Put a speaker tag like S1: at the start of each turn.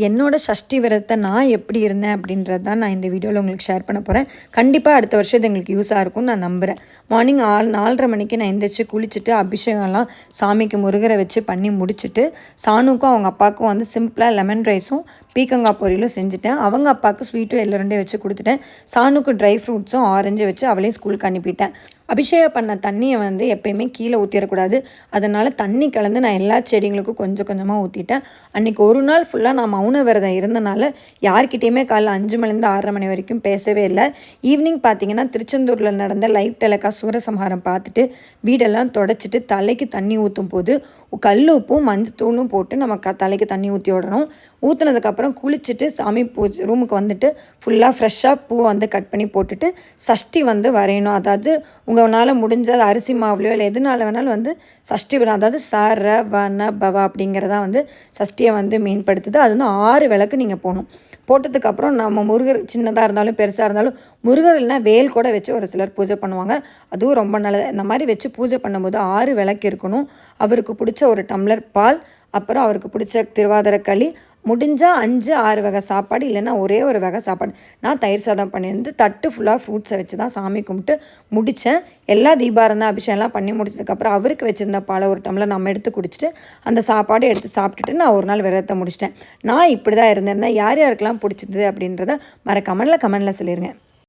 S1: என்னோட சஷ்டி விரதத்தை நான் எப்படி இருந்தேன் அப்படின்றது தான் நான் இந்த வீடியோவில் உங்களுக்கு ஷேர் பண்ண போகிறேன். கண்டிப்பாக அடுத்த வருஷம் இது எங்களுக்கு யூஸாக இருக்கும்னு நான் நம்புகிறேன். மார்னிங் 4:30 மணிக்கு நான் எந்திரிச்சு குளிச்சுட்டு அபிஷேகம்லாம் சாமிக்கு முருகரை வச்சு பண்ணி முடிச்சுட்டு சாணுக்கும் அவங்க அப்பாவுக்கும் வந்து சிம்பிளாக லெமன் ரைஸும் பீக்கங்காய் பொரியலும் செஞ்சுட்டேன். அவங்க அப்பாவுக்கு ஸ்வீட்டும் எல்லோருண்டே வச்சு கொடுத்துட்டேன். சாணுக்கு ட்ரை ஃப்ரூட்ஸும் ஆரஞ்சு வச்சு அவளையும் ஸ்கூலுக்கு அனுப்பிட்டேன். அபிஷேகம் பண்ண தண்ணியை வந்து எப்போயுமே கீழே ஊற்றிடக்கூடாது. அதனால் தண்ணி கலந்து நான் எல்லா செடிங்களுக்கும் கொஞ்சம் கொஞ்சமாக ஊற்றிட்டேன். அன்றைக்கி ஒரு நாள் ஃபுல்லாக நான் மௌன விரதம் இருந்தனால யார்கிட்டையுமே காலைல 5 மணிலேருந்து 6:30 மணி வரைக்கும் பேசவே இல்லை. ஈவினிங் பார்த்திங்கன்னா திருச்செந்தூரில் நடந்த லைவ் டெலிகாஸ்ட் சூரசம்ஹாரம் பார்த்துட்டு வீடெல்லாம் தொடச்சிட்டு தலைக்கு தண்ணி ஊற்றும் போது கல் உப்பும் மஞ்சத்தூளும் போட்டு நம்ம தலைக்கு தண்ணி ஊற்றி விடணும். ஊற்றுனதுக்கப்புறம் குளிச்சுட்டு சாமி பூஜை ரூமுக்கு வந்துட்டு ஃபுல்லாக ஃப்ரெஷ்ஷாக பூவை வந்து கட் பண்ணி போட்டுட்டு சஷ்டி வந்து வரையணும். அதாவது உங்களால் முடிஞ்சது அரிசி மாவுலையோ இல்லை எதுனால வேணாலும் வந்து சஷ்டி விரதம், அதாவது சர வன பவ அப்படிங்கிறதான் வந்து சஷ்டியை வந்து மேம்படுத்துது. அது வந்து 6 விளக்கு நீங்கள் போகணும். போட்டதுக்கப்புறம் நம்ம முருகர் சின்னதாக இருந்தாலும் பெருசாக இருந்தாலும் முருகர் இல்லைனா வேல் கூட வச்சு ஒரு சிலர் பூஜை பண்ணுவாங்க. அதுவும் ரொம்ப நல்லது. இந்த மாதிரி வச்சு பூஜை பண்ணும்போது 6 விளக்கு இருக்கணும். அவருக்கு பிடிச்ச ஒரு டம்ளர் பால், அப்புறம் அவருக்கு பிடிச்ச திருவாதிரை களி, முடிஞ்சால் 5-6 வகை சாப்பாடு, இல்லைன்னா ஒரே ஒரு வகை சாப்பாடு. நான் தயிர் சாதம் பண்ணியிருந்து தட்டு ஃபுல்லாக ஃப்ரூட்ஸை வச்சு தான் சாமி கும்பிட்டு முடித்தேன். எல்லா தீபாரந்தம் அபிஷேகம்லாம் பண்ணி முடிச்சதுக்கப்புறம் அவருக்கு வச்சுருந்த பாலை ஒரு டம்ளர் நம்ம எடுத்து குடிச்சிட்டு அந்த சாப்பாடு எடுத்து சாப்பிட்டுட்டு நான் ஒரு நாள் விரதத்தை முடிச்சிட்டேன். நான் இப்படி தான் இருந்தேன். யார் யாருக்கெல்லாம் பிடிச்சிது அப்படின்றத கமெண்டில் சொல்லிடுங்க.